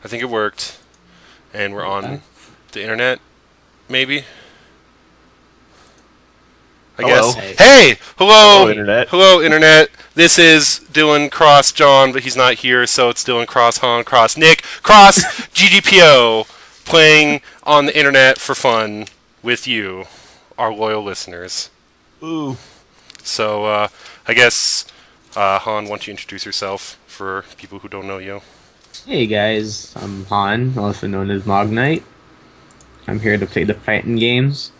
I think it worked. And we're on the internet, maybe? I Hello. guess. Hey! Hello! Hello, Internet. Hello, Internet. This is Dylan Cross John, but he's not here, so it's Dylan Cross Han Cross Nick Cross GGPO playing on the internet for fun with you, our loyal listeners. Ooh. So, I guess, Han, why don't you introduce yourself for people who don't know you? Hey guys, I'm Han, also known as Mognite. I'm here to play the fighting games.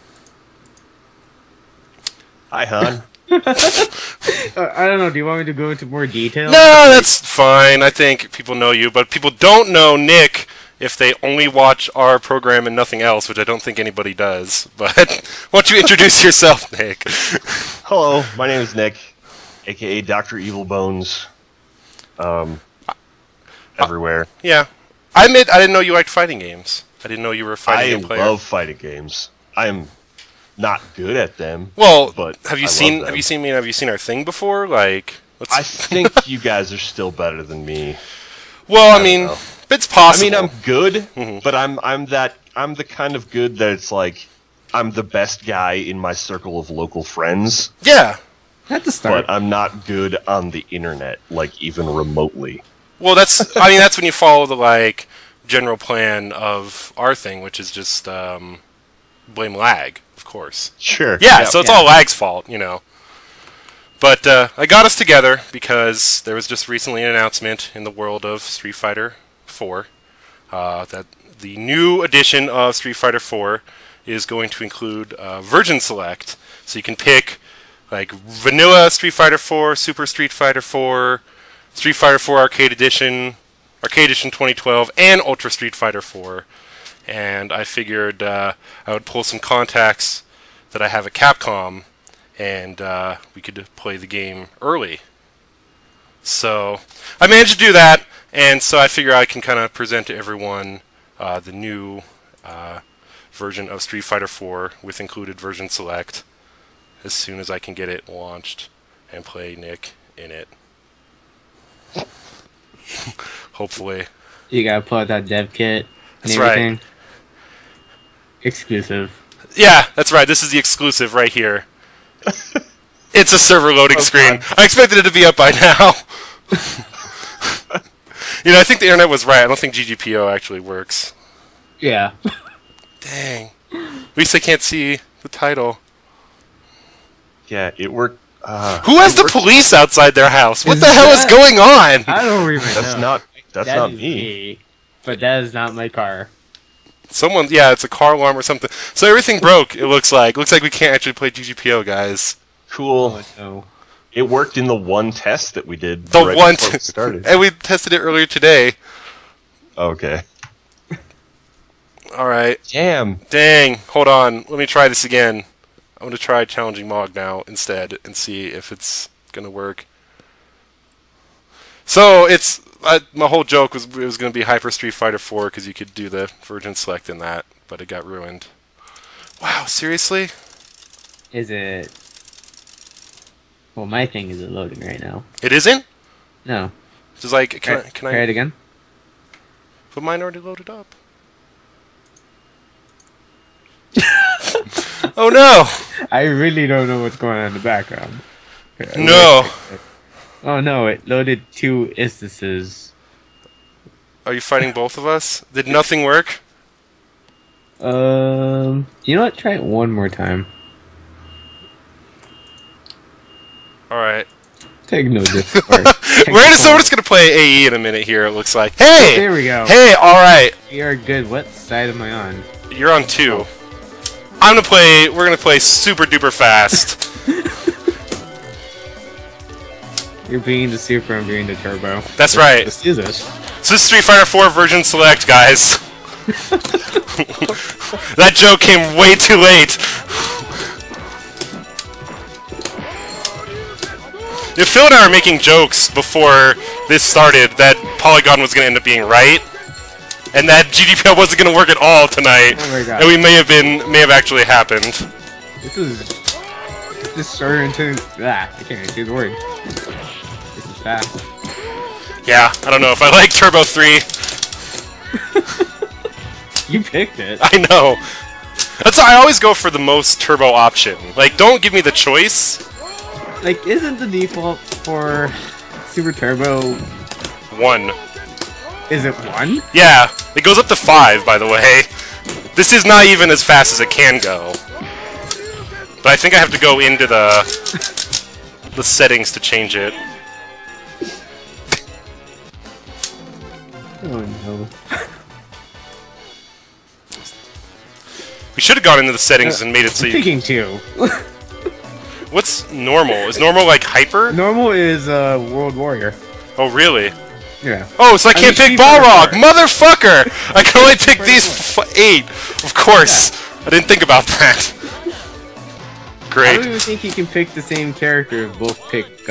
Hi, Han. I don't know, do you want me to go into more detail? No, that's fine. I think people know you, but people don't know Nick if they only watch our program and nothing else, which I don't think anybody does. But why don't you introduce yourself, Nick? Hello, my name is Nick, aka Dr. Evil Bones. Everywhere. Yeah. I admit I didn't know you liked fighting games. I didn't know you were a fighting game player. I love fighting games. I am not good at them. Well, but have you I seen love them. have you seen our thing before? Like, I think you guys are still better than me. well, I I mean, don't know. it's possible. I mean, I'm good, Mhm. but I'm the kind of good that it's like I'm the best guy in my circle of local friends, yeah. At the start. but I'm not good on the internet, like even remotely. Well, that's when you follow the like general plan of our thing, which is just blame lag, of course. Sure. Yeah, Yep. so it's all lag's fault, you know. But I got us together because there was just recently an announcement in the world of Street Fighter 4 that the new edition of Street Fighter 4 is going to include Virgin Select, so you can pick like vanilla Street Fighter 4, Super Street Fighter 4, Street Fighter 4 Arcade Edition 2012, and Ultra Street Fighter 4. And I figured I would pull some contacts that I have at Capcom, and we could play the game early. So I managed to do that, and so I figure I can kind of present to everyone the new version of Street Fighter 4 with included Version Select as soon as I can get it launched and play Nick in it. Hopefully. You gotta pull out that dev kit and That's right. everything. Exclusive. Yeah, that's right. This is the exclusive right here. It's a server loading screen. I expected it to be up by now. You know, I think the internet was right. I don't think GGPO actually works. Yeah. Dang. At least I can't see the title. Yeah, it worked. Who has the police outside their house? What the hell is going on? I don't even That's know. not. That's That not is me. But that is not my car. Someone, yeah, it's a car alarm or something. So everything broke, it looks like. Looks like we can't actually play GGPO, guys. Cool. No. It worked in the one test that we did. The right one before we started. And we tested it earlier today. Okay. Alright. Damn. Dang, hold on. Let me try this again. I'm going to try challenging Mog now instead and see if it's going to work. So, it's... my whole joke was it was going to be Hyper Street Fighter 4 because you could do the Virgin Select in that, but it got ruined. Wow, seriously? Is it... Well, my thing isn't loading right now. It isn't? No. Just like, can Try I... it again? But mine already loaded up. Oh no! I really don't know what's going on in the background. No! Oh no, it loaded 2 instances. Are you fighting both of us? Did nothing work? You know what? Try it one more time. Alright. Take no this. We're just gonna play AE in a minute here, it looks like. Hey! There we go. Hey, alright. We are good. What side am I on? You're on 2. We're gonna play super duper fast. You're being the super, I'm being the turbo. That's right. Let's do this. So this is Street Fighter 4 Version Select, guys. That joke came way too late. If Phil and I were making jokes before this started that Polygon was gonna end up being right, and that GDPR wasn't gonna work at all tonight, Oh my god. and we may have actually happened. This started into... I can't even say the word. This is fast. Yeah, I don't know if I like Turbo 3. You picked it. I know. That's why I always go for the most turbo option. Like, don't give me the choice. Like, isn't the default for Super Turbo... 1. Is it 1? Yeah, it goes up to 5, by the way. This is not even as fast as it can go. But I think I have to go into the settings to change it. Oh no. We should have gone into the settings and made it so I'm you... picking 2. What's normal? Is normal like hyper? Normal is World Warrior. Oh, really? Yeah. Oh, so I can't pick Balrog! Balrog! Motherfucker! I can only pick these 8! Of course! Yeah. I didn't think about that. Great. I don't even think you can pick the same character if both pick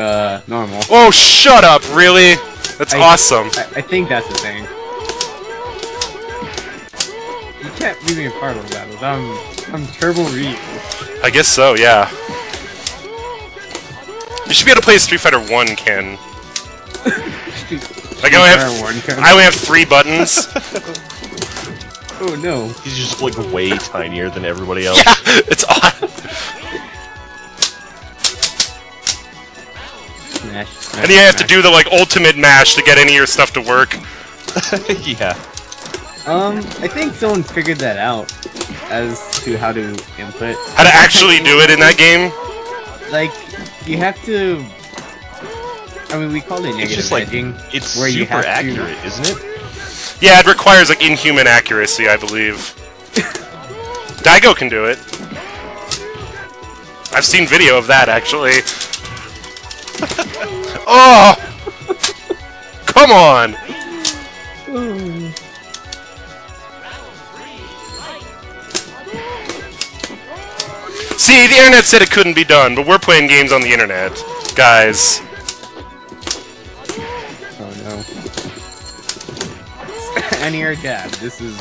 normal. Oh, shut up! Really? That's awesome. I think that's the thing. You can't beat me in Parlo battles. I'm Turbo Ryu. I guess so, yeah. You should be able to play Street Fighter 1, Ken. Like, I only have 3 buttons. Oh no. He's just like way tinier than everybody else. Yeah, it's odd. Smash, And you have to do the like ultimate mash to get any of your stuff to work. Yeah. I think someone figured that out as to how to input. How to actually do it in that game? Like, you have to. I mean, we call it negative It's just like edging. it's where you super have to- accurate, isn't it? Yeah, it requires like inhuman accuracy, I believe. Daigo can do it. I've seen video of that actually. Oh! Come on! See, the internet said it couldn't be done, but we're playing games on the internet, guys. Oh no. Anti-air jab. This is.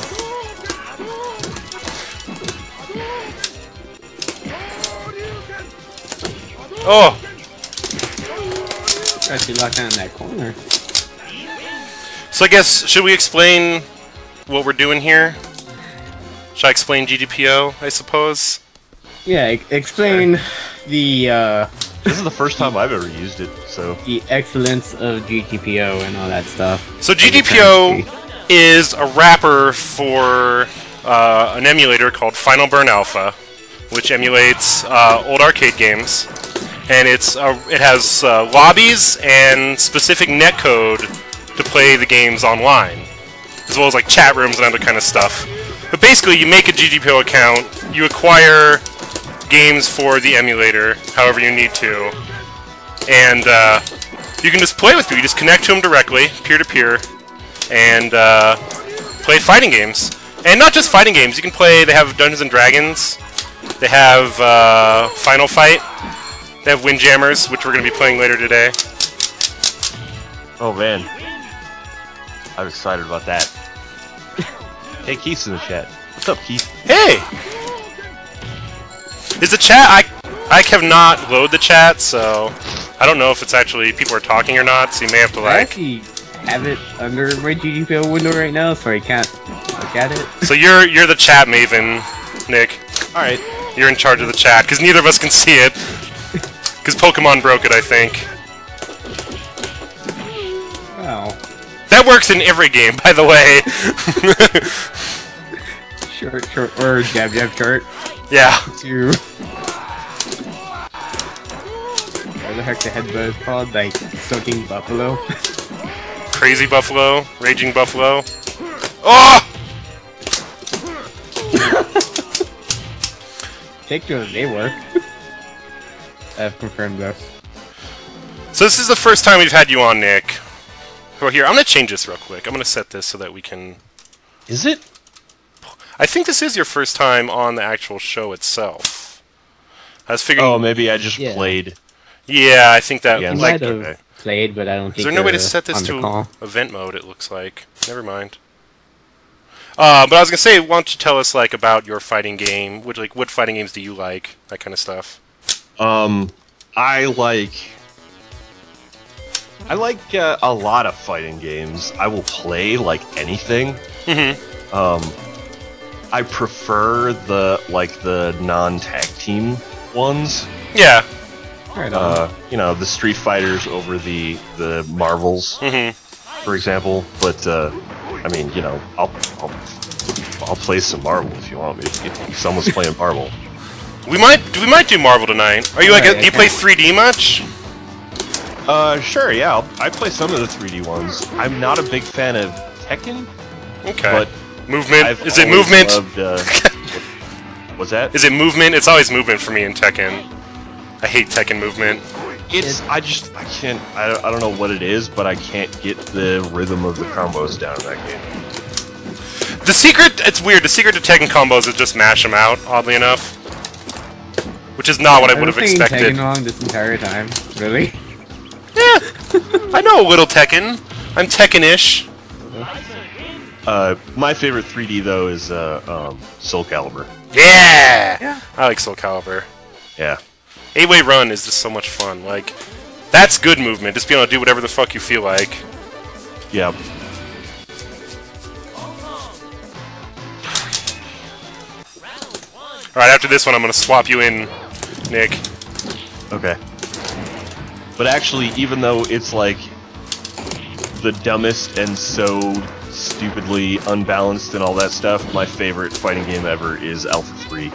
Oh! Actually locked down in that corner. So I guess, should we explain what we're doing here? Should I explain GDPO, I suppose? Yeah, explain the This is the first time I've ever used it, so... the excellence of GTPO and all that stuff. So GDPO is a wrapper for an emulator called Final Burn Alpha, which emulates old arcade games, and it has lobbies and specific netcode to play the games online, as well as like chat rooms and other kind of stuff. But basically, you make a GDPO account, you acquire games for the emulator, however you need to, and you can just play with them. You just connect to them directly, peer-to-peer, and play fighting games. And not just fighting games, you can play, they have Dungeons & Dragons, they have Final Fight, they have Windjammers, which we're going to be playing later today. Oh man. I'm excited about that. Hey, Keith's in the chat. What's up, Keith? Hey! Is the chat... I have not loaded the chat, so I don't know if it's actually people are talking or not, so you may have to I like... actually have it under my GDPO window right now, so I can't look at it. So you're the chat maven, Nick. Alright. You're in charge of the chat, because neither of us can see it. Because Pokemon broke it, I think. Wow. That works in every game, by the way. Short, or jab, short. Yeah. To... What the heck the headbutt is called? Like, Soaking Buffalo? Crazy Buffalo, Raging Buffalo. Oh! Pictures, they work. I've confirmed this. So this is the first time we've had you on, Nick. Well, here, I'm going to change this real quick. I'm going to set this so that we can... Is it? I think this is your first time on the actual show itself. I was figuring... Oh, maybe I just Yeah. played. Yeah, I think that... Yeah, You like, might have okay. played, but I don't think Is there no way to you're set this on the to call. event mode, it looks like? Never mind. But I was going to say, why don't you tell us, like, about your fighting game? What fighting games do you like? That kind of stuff. I like a lot of fighting games. I will play like anything. Mm-hmm. I prefer the non-tag team ones. Yeah. Right on. The Street Fighters over the Marvels, for example. But I mean, I'll play some Marvel if you want me. If someone's playing Marvel. We might do Marvel tonight. Are you like? Do you play 3D much? Sure, yeah. I play some of the 3D ones. I'm not a big fan of Tekken. Okay. But movement? I've Is it always movement? loved, what's that? Is it movement? It's always movement for me in Tekken. I hate Tekken movement. I can't. I don't know what it is, but I can't get the rhythm of the combos down in that game. The secret, it's weird. The secret to Tekken combos is just mash them out. Oddly enough, which is not what I would have expected. Tagging along this entire time, really? Yeah, I know a little Tekken. I'm Tekken-ish. My favorite 3D though is Soul Calibur. Yeah! I like Soul Calibur. Yeah. 8-Way Run is just so much fun. Like, that's good movement. Just being able to do whatever the fuck you feel like. Yep. Alright, after this one, I'm gonna swap you in, Nick. Okay. But actually, even though it's like the dumbest and so stupidly unbalanced and all that stuff, my favorite fighting game ever is Alpha 3.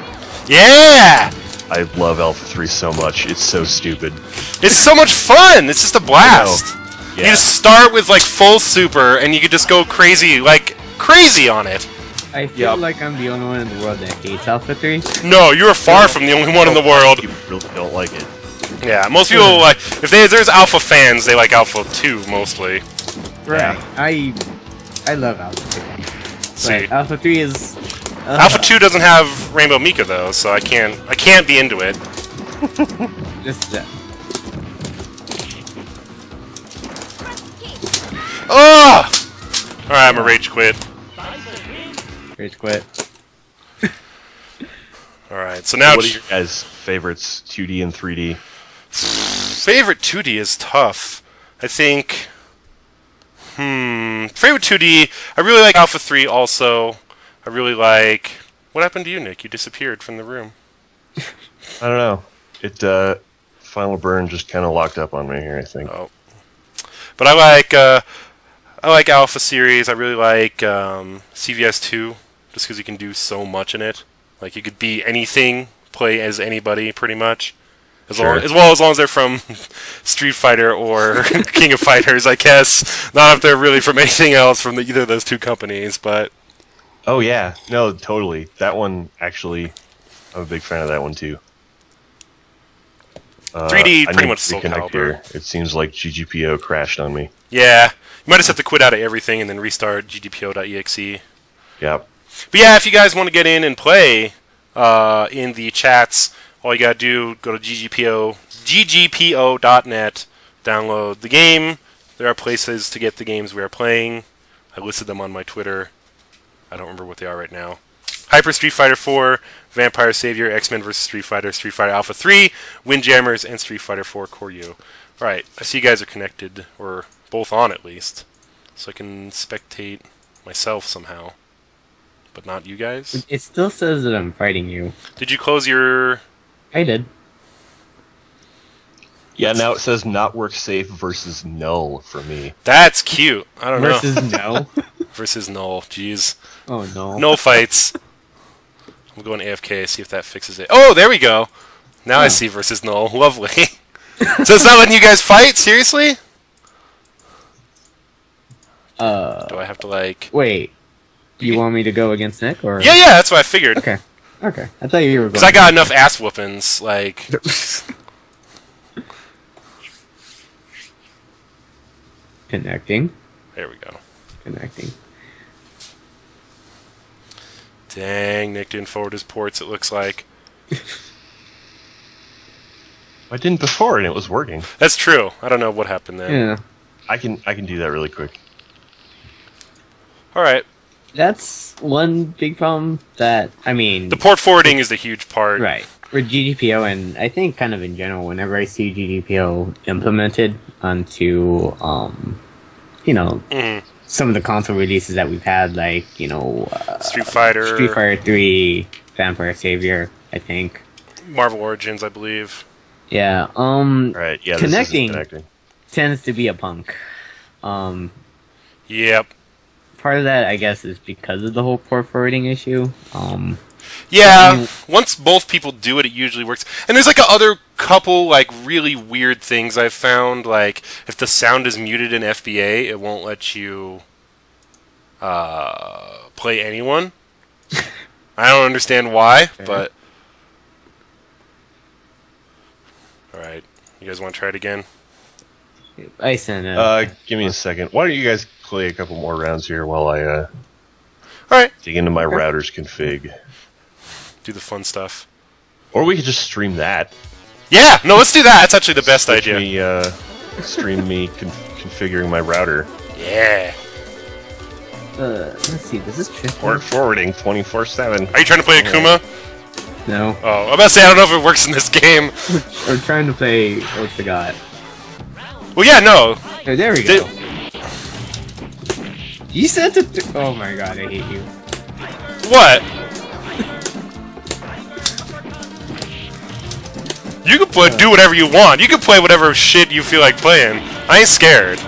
Yeah! I love Alpha 3 so much. It's so stupid. It's so much fun! It's just a blast! Yeah. You just start with, like, full super, and you could just go crazy, like, crazy on it. I feel like I'm the only one in the world that hates Alpha 3. No, you are far from the only one in the world. You really don't like it. Yeah, most people like, if there's Alpha fans, they like Alpha 2 mostly. Right. I love Alpha 3. See. But Alpha 3 is... Alpha 2 doesn't have Rainbow Mika though, so I can't be into it. Just Oh! Alright, I'm a rage quit. Rage quit. Alright, so now What are your guys' favorites, 2D and 3D? favorite 2D is tough. I think favorite 2D, I really like Alpha 3 also. I really like... What happened to you, Nick? You disappeared from the room. I don't know. It Final Burn just kind of locked up on me here, I think. Oh. But I like Alpha series. I really like CVS 2 just because you can do so much in it. Like you could be anything, play as anybody pretty much. As long as they're from Street Fighter or King of Fighters, I guess. Not if they're really from anything else from either of those two companies, but... Oh yeah, no, totally. That one, actually, I'm a big fan of that one too. 3D, I pretty need much to Soul reconnect Calibur. here. It seems like GGPO crashed on me. Yeah, you might just have to quit out of everything and then restart ggpo.exe. Yep. But yeah, if you guys want to get in and play in the chats, all you gotta do, go to ggpo.net, download the game. There are places to get the games we are playing. I listed them on my Twitter. I don't remember what they are right now. Hyper Street Fighter 4, Vampire Savior, X-Men vs. Street Fighter, Street Fighter Alpha 3, Windjammers, and Street Fighter 4 Koryu. Alright, I see you guys are connected, or both on at least, so I can spectate myself somehow. But not you guys? It still says that I'm fighting you. Did you close your... I did. Yeah, now it says not work safe versus null for me. That's cute. I don't know. Versus no. Versus null. Jeez. Oh no. No fights. I'm going AFK, see if that fixes it. Oh, there we go. Now I see versus null. Lovely. So it's not letting you guys fight? Seriously? Do I have to like... Wait. Do you want me to go against Nick or? Yeah, that's what I figured. Okay. Okay. I thought you were going. Because I got enough ass whoopings, like... Connecting. There we go. Connecting. Dang, Nick didn't forward his ports, it looks like. I didn't before and it was working. That's true. I don't know what happened there. Yeah. I can do that really quick. Alright. That's one big problem that, I mean... The port forwarding is the huge part. Right. For GDPO, and I think kind of in general, whenever I see GDPO implemented onto, you know, some of the console releases that we've had, like Street Fighter, Street Fighter 3, Vampire Savior, I think. Marvel Origins, I believe. Yeah. Right. Yeah. Connecting. Connecting. Tends to be a punk. Yep. Part of that, I guess, is because of the whole port forwarding issue. Yeah, once both people do it, it usually works. And there's like a other couple like really weird things I've found. Like if the sound is muted in FBA, it won't let you play anyone. I don't understand why, but all right. You guys want to try it again? I sent it. Give me a second. Why don't you guys play a couple more rounds here while I All right. dig into my router's config? Do the fun stuff. Or we could just stream that. Yeah, no, let's do that. That's actually the best idea. Stream me configuring my router. Yeah. Let's see. Does this trip? Port forwarding 24/7. Are you trying to play Akuma? No. Oh, I'm about to say I don't know if it works in this game. We're trying to play. What's the god? Well, yeah, no. Oh, there we go. You sent it. Oh my god, I hate you. What? You can do whatever you want. You can play whatever shit you feel like playing. I ain't scared.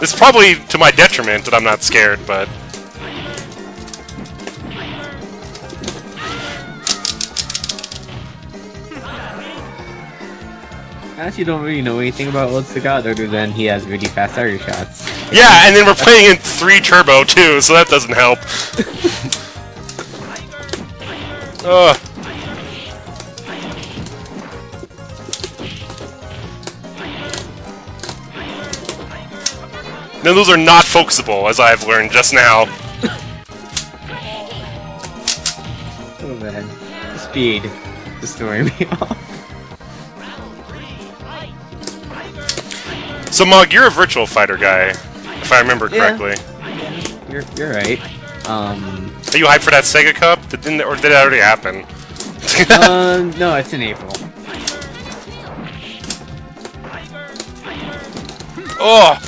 It's probably to my detriment that I'm not scared, but... I actually don't really know anything about Old Sagat other than he has really fast target shots. Yeah, and then we're playing in 3 turbo too, so that doesn't help. Ugh. Now those are not focusable, as I've learned just now. Oh man, speed is throwing me off. So Mog, you're a Virtual Fighter guy, if I remember correctly. Yeah, you're right. Are you hyped for that Sega Cup? Or did it already happen? No, it's in April. Oh!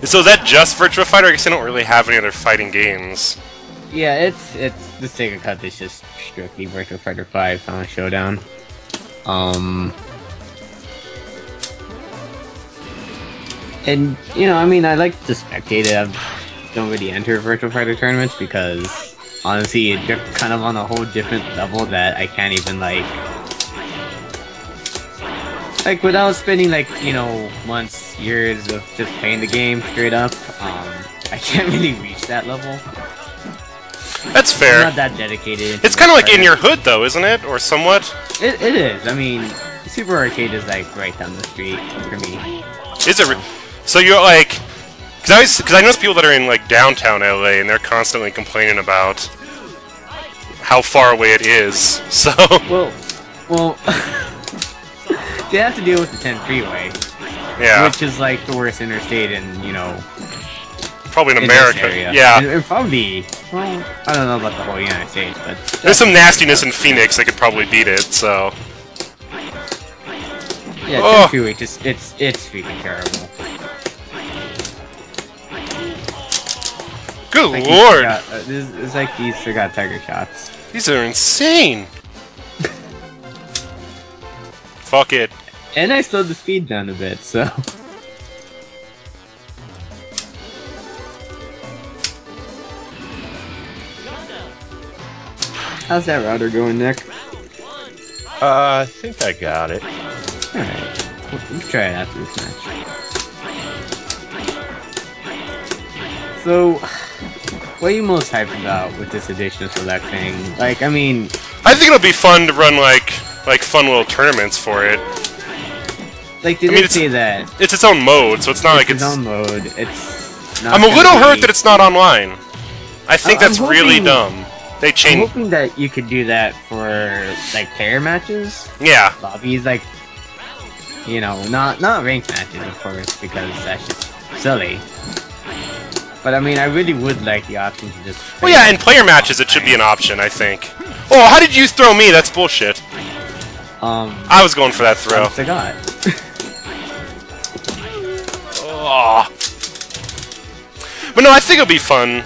So is that just Virtua Fighter? I guess I don't really have any other fighting games. Yeah, it's the Sega Cup is just strictly Virtua Fighter 5 Final Showdown. And I mean, I like to spectate it. I don't really enter Virtua Fighter tournaments because honestly, they're kind of on a whole different level that I can't even like without spending months, years of just playing the game straight up. I can't really reach that level. That's fair. I'm not that dedicated. It's kind of like in your hood, though, isn't it? Or somewhat? It is. I mean, Super Arcade is like right down the street for me. Is it? So you're like... Because I know people that are in like downtown LA and they're constantly complaining about how far away it is, so... Well... They have to deal with the 10 freeway. Yeah. Which is like the worst interstate in, probably in in America. this area. Yeah. It'd probably... Well, I don't know about the whole United States, but... There's some nastiness in Phoenix that could probably beat it, so... Yeah, 10 Oh. freeway, just, it's freaking terrible. Good Like lord! It's like these forgot tiger shots. These are insane! Fuck it. And I slowed the speed down a bit, so... How's that router going, Nick? I think I got it. Alright. We'll try it after this match. So... What are you most hyped about with this edition of Select thing? Like, I mean... I think it'll be fun to run like fun little tournaments for it. Like, did I mean, they say that? It's its own mode, so it's not like Its own mode. It's not I'm a gonna little be- hurt that it's not online. I think I'm that's really hoping- dumb. They I'm changed... hoping that you could do that for, like, pair matches. Yeah. Lobbies, like, not ranked matches, of course, because that's just silly. But I mean, I really would like the option to just... Well, yeah, in player matches it should be an option, I think. Oh, how did you throw me? That's bullshit. I was going for that throw. Honest to God. Oh, But no, I think it'll be fun.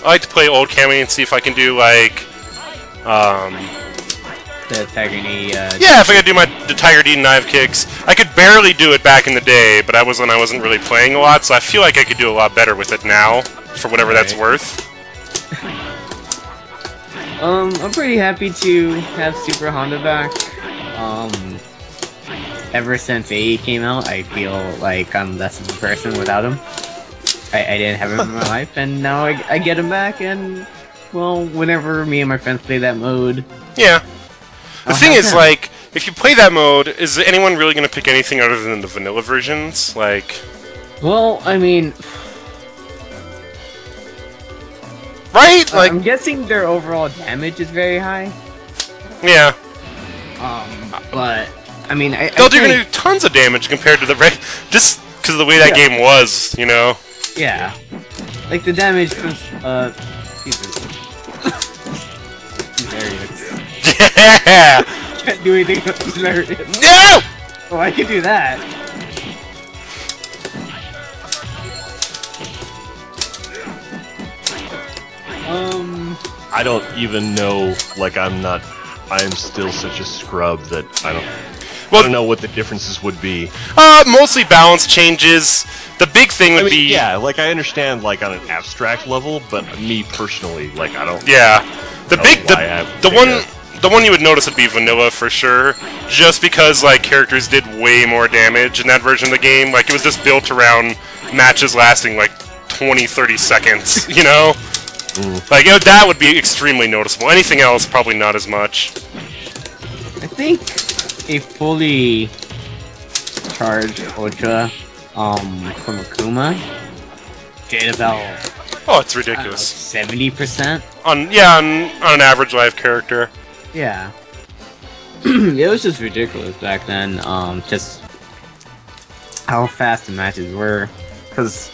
I like to play old Cammy and see if I can do like, The Tiger Knee. yeah, if I could do the Tiger D knife kicks. I could barely do it back in the day, but I wasn't really playing a lot, so I feel like I could do a lot better with it now, for whatever that's worth. I'm pretty happy to have Super Honda back. Ever since AE came out, I feel like I'm less of a person without him. I didn't have him in my life, and now I get him back, and, well, whenever me and my friends play that mode... Yeah. The thing is, like, if you play that mode, is anyone really going to pick anything other than the vanilla versions? Like... Well, I mean... Right? Like... I'm guessing their overall damage is very high. Yeah. But... I mean, They're gonna do tons of damage compared to the just because of the way that game was, you know. Yeah, like the damage from Jesus. Yeah. Can't do anything with Hilarious. No. Oh, I can do that. I don't even know. Like, I am still such a scrub that I don't know what the differences would be. Mostly balance changes. The big thing would be... Yeah, like, I understand, like, on an abstract level, but me personally, like, I don't... Yeah. The one you would notice would be vanilla, for sure. Just because, like, characters did way more damage in that version of the game. Like, it was just built around matches lasting, like, 20-30 seconds, you know? Like, that would be extremely noticeable. Anything else, probably not as much. I think a fully charged Ultra from Akuma did about It's ridiculous. 70%. On an average life character. Yeah. It was just ridiculous back then. Just how fast the matches were, because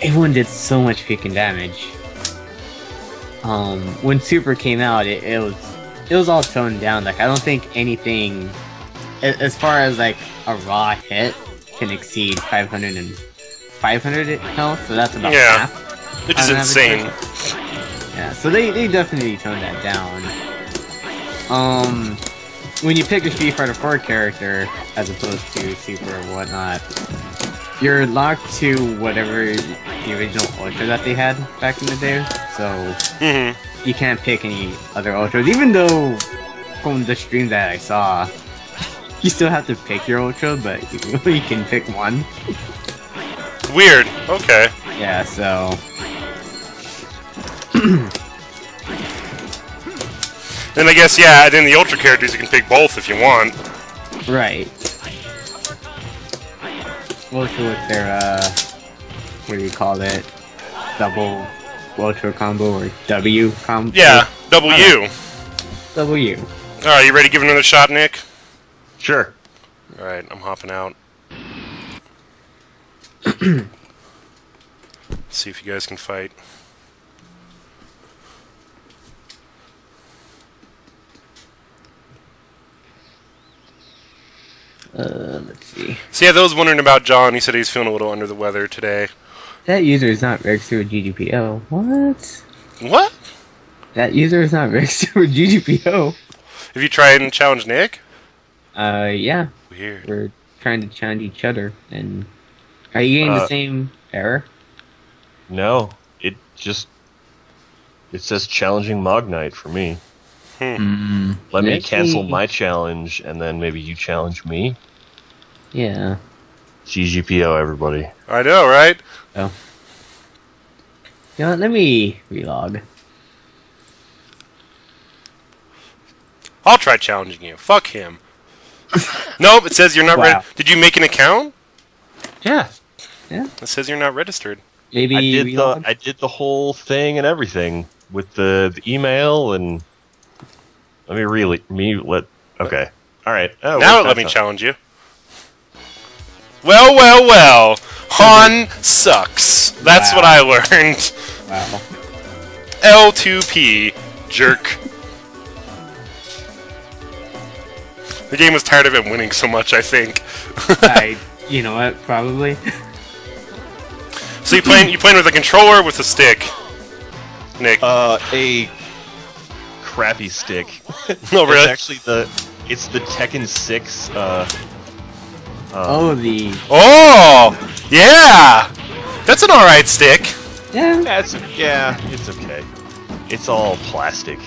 everyone did so much freaking damage. When Super came out, it was all toned down. Like, I don't think anything, as far as like a raw hit, can exceed 500 health. So that's about half. Which is insane. Yeah, so they definitely toned that down. When you pick a Street Fighter 4 character as opposed to Super or whatnot, you're locked to whatever the original Ultra that they had back in the day. So you can't pick any other Ultras, even though from the stream that I saw, you still have to pick your Ultra, but you can pick one. Weird. Okay. Yeah, so... Then I guess, yeah, then the Ultra characters you can pick both if you want. Right. Ultra with their, what do you call it? Double Ultra combo or W combo? Yeah, W. W. Alright, you ready to give it another shot, Nick? Sure. Alright, I'm hopping out. See if you guys can fight. Let's see. So yeah, those wondering about John, he said he's feeling a little under the weather today. That user is not registered with GGPO. What? What? That user is not registered with GGPO. Have you tried and challenge Nick? Yeah. Weird. We're trying to challenge each other, and... Are you getting the same error? No. It says challenging Mognite for me. Let me cancel my challenge, and then maybe you challenge me. Yeah. GGPO, everybody. I know, right? Oh. You know what, let me relog. I'll try challenging you. Fuck him. Nope, it says you're not ready. Did you make an account? Yeah. Yeah. It says you're not registered. Maybe I did the whole thing and everything with the email and let me okay. All right. Oh, now let me challenge you. Well, well, well. Han sucks. That's what I learned. Wow. L2P jerk. The game was tired of him winning so much, I think. You know what? Probably. So you playing with a controller or with a stick, Nick? A crappy stick. Oh, really? It's actually it's the Tekken 6. Oh, the Oh, yeah, that's an alright stick. yeah. It's okay. It's all plastic.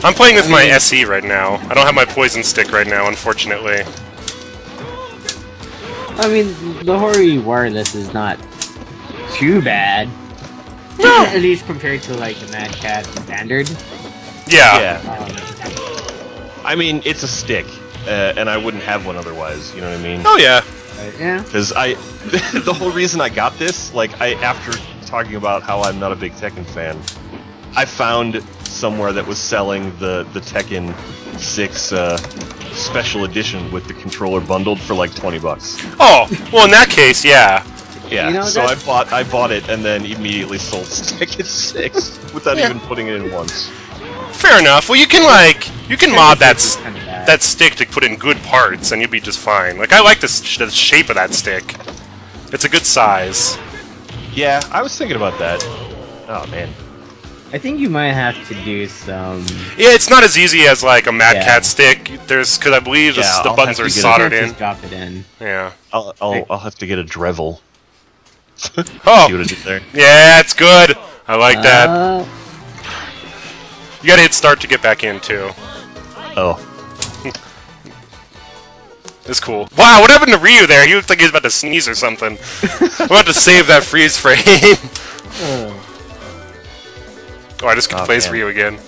I'm playing with my SE right now. I don't have my poison stick right now, unfortunately. I mean, the Hori wireless is not too bad. No. At least compared to like the Mad Cat standard. Yeah. I mean, it's a stick, and I wouldn't have one otherwise. You know what I mean? Oh yeah. Yeah. Because the whole reason I got this, like, after talking about how I'm not a big Tekken fan, I found somewhere that was selling the Tekken 6 special edition with the controller bundled for like $20. Oh, well, in that case, yeah. Yeah. You know, so that's- I bought it and then immediately sold Tekken 6 without even putting it in once. Fair enough. Well, you can mod that It's kinda bad. that stick to put in good parts, and you'll be just fine. Like, I like the shape of that stick. It's a good size. Yeah, I was thinking about that. Oh man. I think you might have to do some. Yeah, it's not as easy as like a Mad Yeah. Cat stick. Because I believe the I'll buttons have are to get soldered Just in. drop it in. Yeah. I'll have to get a Drevel. Oh. See what I did there? Yeah, it's good. I like that. Uh, You gotta hit start to get back in too. Oh. It's cool. Wow, what happened to Ryu there? He looked like he was about to sneeze or something. I'm about to save that freeze frame. Oh, I just could Oh, place man. Ryu again.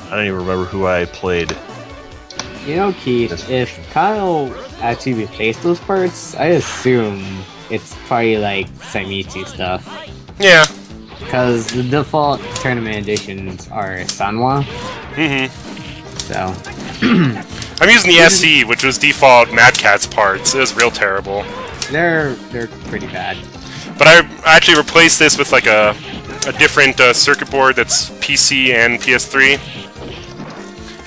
I don't even remember who I played. you know, Keith, if Kyle actually replaced those parts, I assume it's probably like Saimitsu stuff. Yeah. Because the default tournament editions are Sanwa, so. I'm using the SE, which was default Mad Cat's parts. It was real terrible. They're pretty bad. But I actually replaced this with like a different circuit board that's PC and PS3,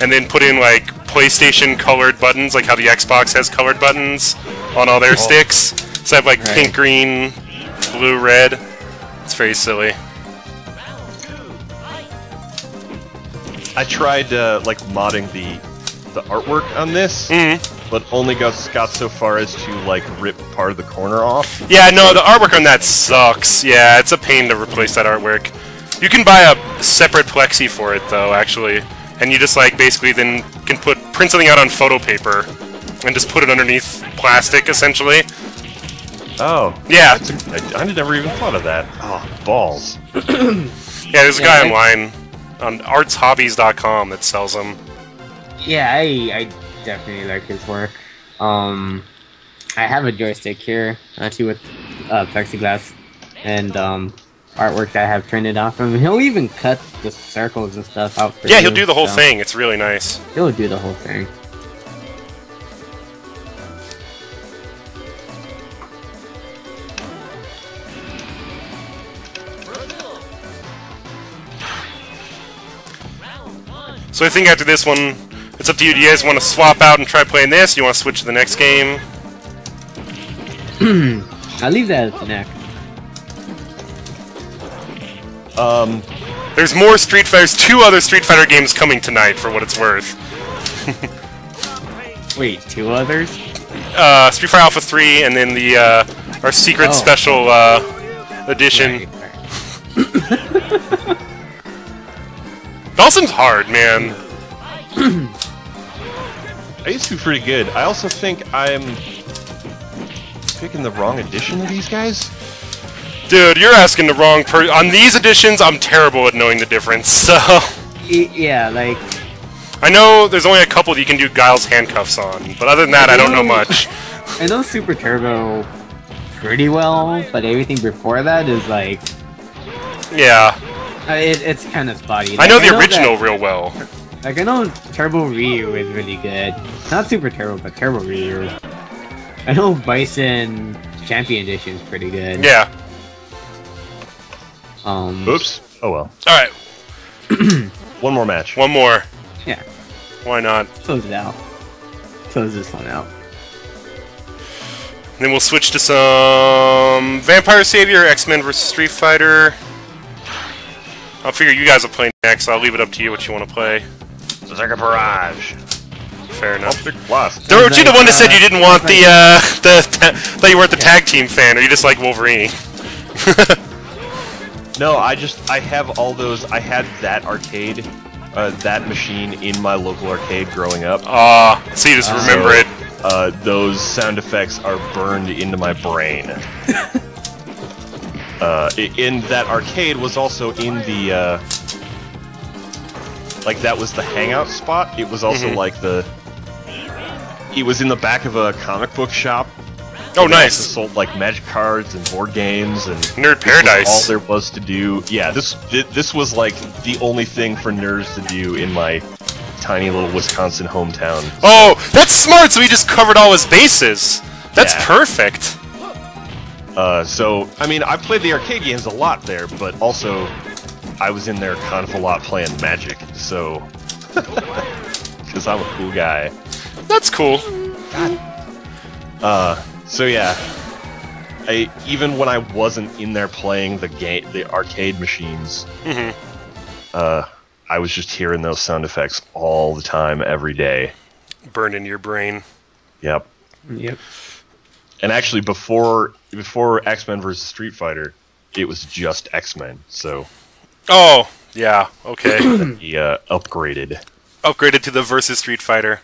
and then put in like PlayStation colored buttons, like how the Xbox has colored buttons on all their sticks. So I have like Right. pink, green, blue, red. It's very silly. I tried like modding the artwork on this, but only got so far as to like rip part of the corner off. Yeah, no, the artwork on that sucks. Yeah, it's a pain to replace that artwork. You can buy a separate plexi for it though, actually, and you just like basically then can print something out on photo paper and just put it underneath plastic, essentially. Oh. Yeah. I never even thought of that. Oh, balls. Yeah, there's a guy online on artshobbies.com that sells them. Yeah, I definitely like his work. I have a joystick here, actually with plexiglass and artwork that I have printed off from him. He'll even cut the circles and stuff out for Yeah, you, he'll do the whole so thing. It's really nice. He'll do the whole thing. So I think after this one, it's up to you. Do you guys want to swap out and try playing this? You want to switch to the next game? I'll leave that at the neck. There's more Street Fighter. There's 2 other Street Fighter games coming tonight, for what it's worth. Wait, 2 others? Street Fighter Alpha 3, and then the our secret special edition. Right. Dawson's hard, man. I used to be pretty good. I also think I'm picking the wrong edition of these guys. Dude, you're asking the wrong person. On these editions, I'm terrible at knowing the difference, so... Yeah, like... I know there's only a couple that you can do Guile's handcuffs on, but other than that, I don't know much. I know Super Turbo pretty well, but everything before that is like... Yeah. It's kind of spotty. I know Like, the original real well. Like, I know Turbo Ryu is really good. Not Super Turbo, but Turbo Ryu. I know Bison Champion Edition is pretty good. Yeah. Oops. Oh well. Alright, One more match. one more. Yeah, Why not? close it out. Close this one out. then we'll switch to some Vampire Savior, X-Men vs. Street Fighter. I figure you guys will play next, so I'll leave it up to you what you want to play. Suzuka Barrage. Fair enough. Optic Blast. Weren't you the one that said you didn't want that you weren't the tag team fan, or you just like Wolverine? No, I have all those. I had that arcade, that machine in my local arcade growing up. So you just remember it. Those sound effects are burned into my brain. In that arcade was also in the, like that was the hangout spot. It was also like it was in the back of a comic book shop. Oh, They nice. also sold like magic cards and board games and Nerd this was Paradise. all there was to do. Yeah, this was like the only thing for nerds to do in my tiny little Wisconsin hometown. Oh, that's smart. So he just covered all his bases. That's Yeah. perfect. So I mean, I played the arcade games a lot there, but also I was in there kind of a lot playing Magic. So because I'm a cool guy. That's cool. So yeah, even when I wasn't in there playing the arcade machines, I was just hearing those sound effects all the time, every day. Burned into your brain. Yep. Yep. And actually, before X-Men vs. Street Fighter, it was just X-Men. So Oh, yeah. Okay. he upgraded. Upgraded to the versus Street Fighter.